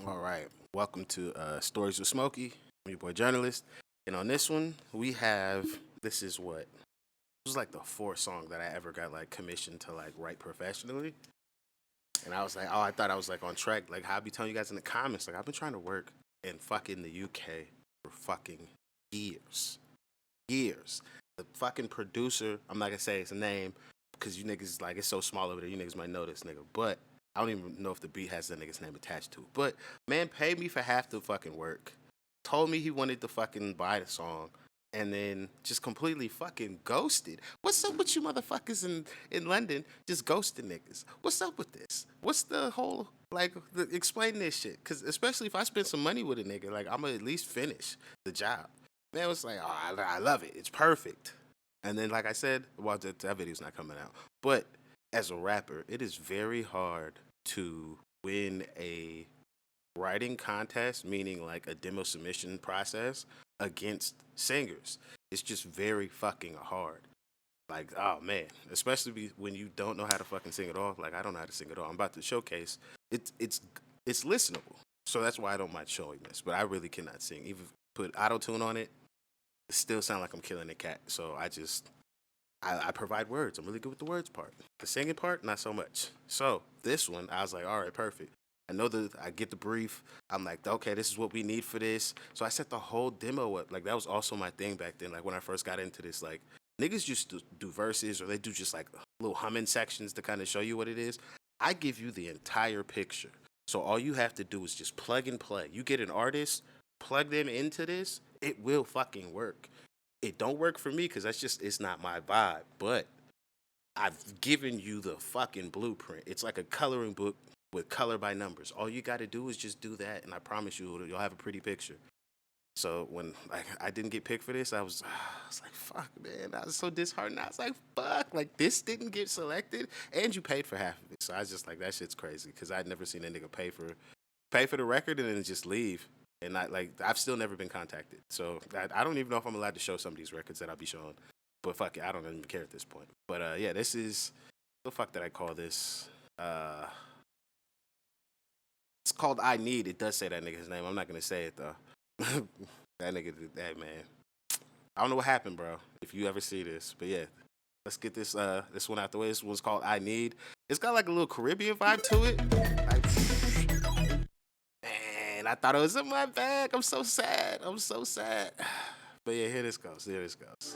All right. Welcome to Stories with Smokey. I'm your boy Jurnalist. And on this one, we have this is what this was like the fourth song that I ever got like commissioned to like write professionally. And I was like, oh, I thought I was like on track. Like how I be telling you guys in the comments, like I've been trying to work in fucking the UK for fucking years. Years. The fucking producer, I'm not gonna say his name because you niggas like it's so small over there, you niggas might know this nigga. But I don't even know if the beat has that nigga's name attached to it. But man paid me for half the fucking work. Told me he wanted to fucking buy the song. And then just completely fucking ghosted. What's up with you motherfuckers in London just ghosting niggas? What's up with this? What's the whole, explain this shit? Because especially if I spend some money with a nigga, like, I'm going to at least finish the job. Man, it was like, oh, I love it. It's perfect. And then, like I said, well, that video's not coming out. But as a rapper, it is very hard to win a writing contest, meaning like a demo submission process against singers. It's just very fucking hard. Like, oh man, especially when you don't know how to fucking sing at all. Like, I don't know how to sing at all. I'm about to showcase. It's listenable, so that's why I don't mind showing this. But I really cannot sing. Even put auto tune on it, it still sound like I'm killing a cat. So I provide words. I'm really good with the words part. The singing part, not so much. So this one, I was like, all right, perfect. I get the brief. I'm like, okay, this is what we need for this. So I set the whole demo up. Like that was also my thing back then. Like when I first got into this, like niggas used to do verses or they do just like little humming sections to kind of show you what it is. I give you the entire picture. So all you have to do is just plug and play. You get an artist, plug them into this, it will fucking work. It don't work for me because it's not my vibe. But I've given you the fucking blueprint. It's like a coloring book with color by numbers. All you got to do is just do that, and I promise you'll have a pretty picture. So when like I didn't get picked for this, I was like, fuck, man. I was so disheartened. I was like, fuck, like this didn't get selected, and you paid for half of it. So I was just like, that shit's crazy because I'd never seen a nigga pay for the record and then just leave. And I've still never been contacted. So I don't even know if I'm allowed to show some of these records that I'll be showing. But fuck it, I don't even care at this point. But yeah, this is the fuck that I call this. It's called I Need. It does say that nigga's name. I'm not gonna say it though. That nigga did that, man. I don't know what happened, bro. If you ever see this, but yeah, let's get this one out the way. This one's called I Need. It's got like a little Caribbean vibe to it. Like, man, I thought it was in my bag. I'm so sad. I'm so sad. But yeah, here this goes. Here this goes.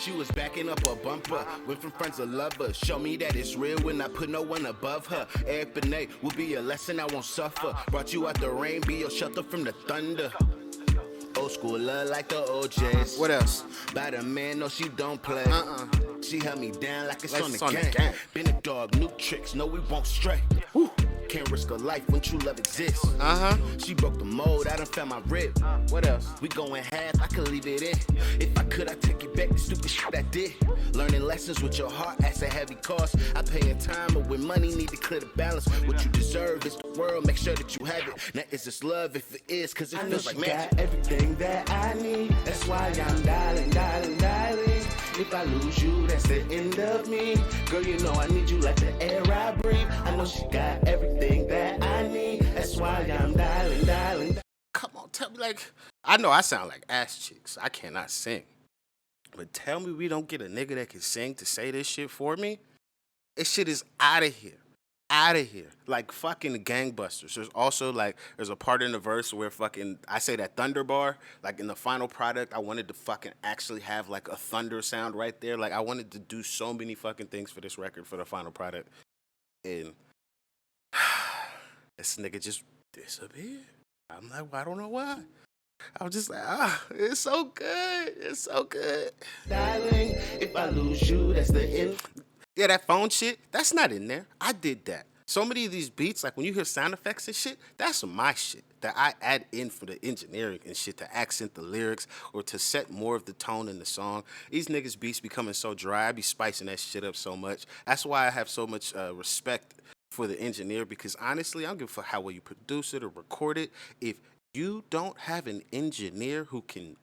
She was backing up a bumper, went from friends to lovers. Show me that it's real when I put no one above her. Eric Benet will be a lesson I won't suffer. Brought you out the rain, be your shelter from the thunder. Old school love like the OJs. What else? By the man, no, she don't play. She held me down like it's on the game. Been a dog, new tricks, no, we won't stray. Woo. Can't risk a life when true love exists. She broke the mold, I done found my rib. What else? We going half, I could leave it in. If I could, I'd take it back, the stupid shit I did. Learning lessons with your heart, that's a heavy cost. I pay in time, but with money, need to clear the balance. What you deserve is the world, make sure that you have it. Now, is this love? If it is, cause it feels like magic. Got everything that I need, that's why I'm dialing, dialing, dialing. If I lose you, that's the end of me. Girl, you know I need you like the air I breathe. I know she got everything that I need. That's why I'm dialing, dialing. Come on, tell me, like, I know I sound like ass cheeks. I cannot sing. But tell me we don't get a nigga that can sing to say this shit for me? This shit is out of here. Out of here. Like fucking gangbusters. There's also there's a part in the verse where I say that thunder bar, like in the final product, I wanted to fucking actually have like a thunder sound right there. Like I wanted to do so many fucking things for this record for the final product. And this nigga just disappeared. I'm like, well, I don't know why. I was just like, it's so good. It's so good. Darling, if I lose you, that's the end. Yeah, that phone shit, that's not in there. I did that. So many of these beats, like when you hear sound effects and shit, that's my shit that I add in for the engineering and shit to accent the lyrics or to set more of the tone in the song. These niggas beats becoming so dry. I be spicing that shit up so much. That's why I have so much respect for the engineer because honestly, I don't give a fuck how well you produce it or record it. If you don't have an engineer who can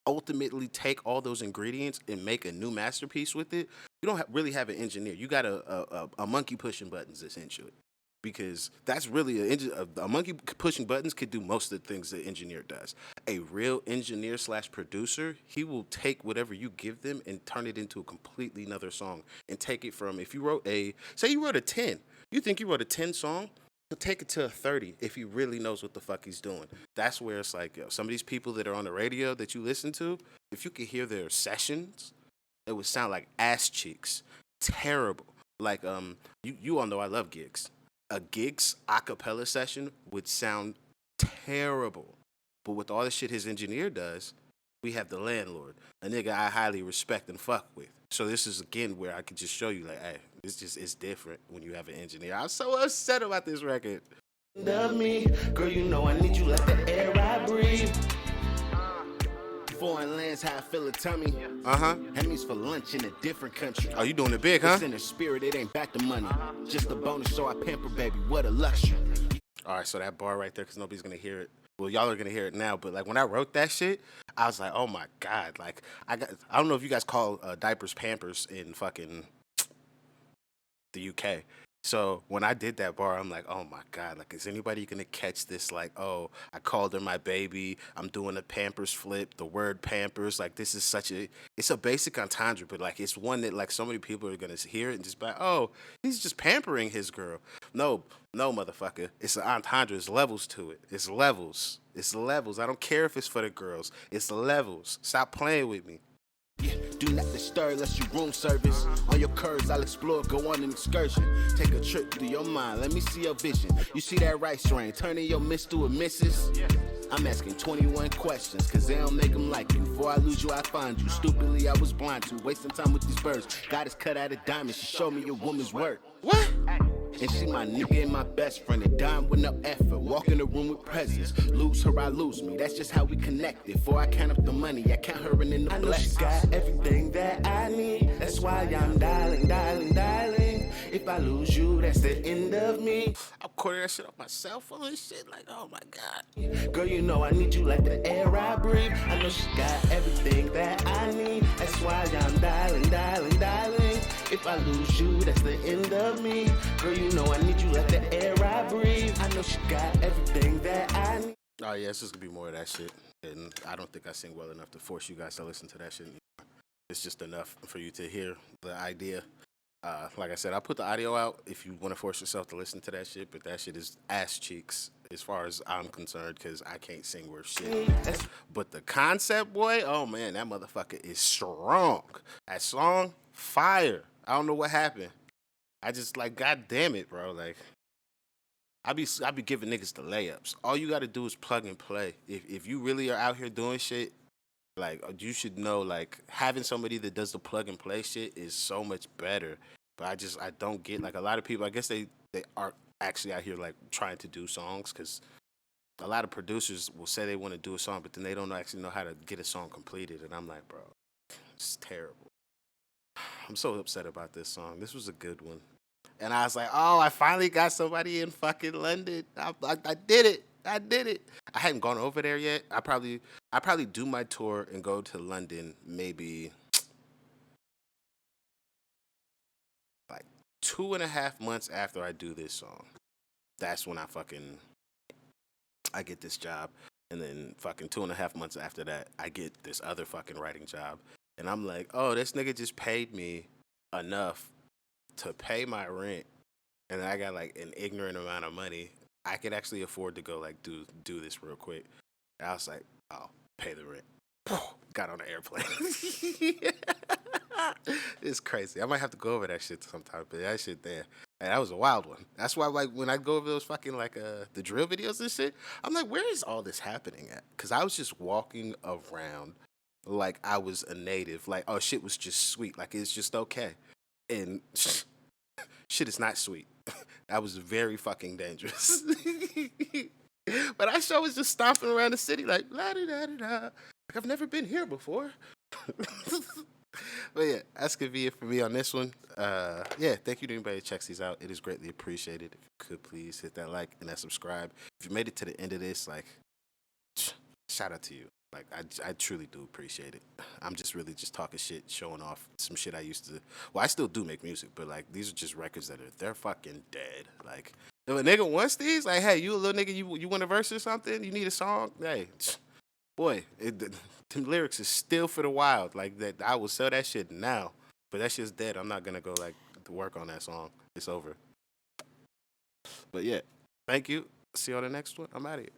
ultimately take all those ingredients and make a new masterpiece with it, you don't really have an engineer. You got a monkey pushing buttons, essentially. Because that's really a monkey pushing buttons could do most of the things the engineer does. A real engineer slash producer, he will take whatever you give them and turn it into a completely another song and take it from, if you wrote say you wrote a 10, you think you wrote a 10 song, he'll take it to a 30 if he really knows what the fuck he's doing. That's where it's like, yo, some of these people that are on the radio that you listen to, if you could hear their sessions, it would sound like ass cheeks. Terrible. Like, you all know I love gigs. A Giggs a cappella session would sound terrible. But with all the shit his engineer does, we have the landlord, a nigga I highly respect and fuck with. So this is again where I could just show you like, hey, it's different when you have an engineer. I'm so upset about this record. Love me, girl, you know I need you like the air I breathe. Foreign lands, how I feel a tummy. Hemis for lunch in a different country. Oh, you doing it big, huh? It's in the spirit, it ain't back to money. Just a bonus, so I pamper, baby. What a luxury. All right, so that bar right there, because nobody's gonna hear it. Well, y'all are gonna hear it now, but like when I wrote that shit, I was like, oh my god, like I don't know if you guys call diapers Pampers in fucking the UK. So when I did that bar, I'm like, oh my god, like is anybody gonna catch this? Like, oh, I called her my baby. I'm doing a Pampers flip. The word Pampers, like this is it's a basic entendre, but like it's one that like so many people are gonna hear it and just be like, oh, he's just pampering his girl. No, motherfucker, it's an entendre. It's levels to it. It's levels. It's levels. I don't care if it's for the girls. It's levels. Stop playing with me. Yeah, do not disturb unless you room service. On your curves, I'll explore, go on an excursion. Take a trip through your mind, let me see your vision. You see that rice rain, turning your miss to a missus? I'm asking 21 questions, cause they don't make them like me. Before I lose you, I find you. Stupidly, I was blind to, wasting time with these birds. God is cut out of diamonds, she showed me a woman's worth. What? And she my nigga and my best friend, and dime with no effort. Walk in the room with presents. Lose her, I lose me. That's just how we connected. Before I count up the money, I count her and in the blessings. I know she got everything that I need. That's why I'm dialing, dialing, dialing. If I lose you, that's the end of me. I'm recording that shit on my cell phone and shit. Like, oh my god. Girl, you know I need you like the air I breathe. I know she got everything that I need. That's why I'm dialing, dialing, dialing. If I lose you, that's the end of me. Girl, you know I need you like the air I breathe. I know she got everything that I need. Oh yeah, it's just gonna be more of that shit. And I don't think I sing well enough to force you guys to listen to that shit anymore. It's just enough for you to hear the idea. Like I said, I put the audio out if you want to force yourself to listen to that shit, but that shit is ass cheeks as far as I'm concerned because I can't sing worth shit. But the concept, boy, oh man, that motherfucker is strong. That song, fire. I don't know what happened. I just like, god damn it, bro. Like, I be giving niggas the layups. All you got to do is plug and play. If you really are out here doing shit, like you should know, like having somebody that does the plug and play shit is so much better. But I don't get like a lot of people. I guess they are actually out here like trying to do songs because a lot of producers will say they want to do a song, but then they don't actually know how to get a song completed. And I'm like, bro, it's terrible. I'm so upset about this song. This was a good one. And I was like, oh, I finally got somebody in fucking London. I did it. I did it. I hadn't gone over there yet. I probably do my tour and go to London maybe like 2.5 months after I do this song. That's when I get this job. And then fucking 2.5 months after that, I get this other fucking writing job. And I'm like, oh, this nigga just paid me enough to pay my rent, and I got like an ignorant amount of money. I could actually afford to go like do this real quick. And I was like, oh, pay the rent. Got on the airplane. It's crazy. I might have to go over that shit sometime, but that shit there. And that was a wild one. That's why like when I go over those fucking like the drill videos and shit, I'm like, where is all this happening at? Because I was just walking around like I was a native. Like, oh, shit was just sweet. Like, it's just okay. And shit is not sweet. That was very fucking dangerous. But I sure was just stomping around the city like, la-da-da-da-da. Like, I've never been here before. But yeah, that's going to be it for me on this one. Yeah, thank you to anybody that checks these out. It is greatly appreciated. If you could please hit that like and that subscribe. If you made it to the end of this, like, shout out to you. Like I truly do appreciate it. I'm just really just talking shit, showing off some shit I used to. Well, I still do make music, but like these are just records that they're fucking dead. Like if a nigga wants these, like hey, you a little nigga, you want a verse or something? You need a song? Hey, boy, the lyrics is still for the wild. Like that, I will sell that shit now. But that shit's dead. I'm not gonna go like to work on that song. It's over. But yeah, thank you. See you on the next one. I'm out of here.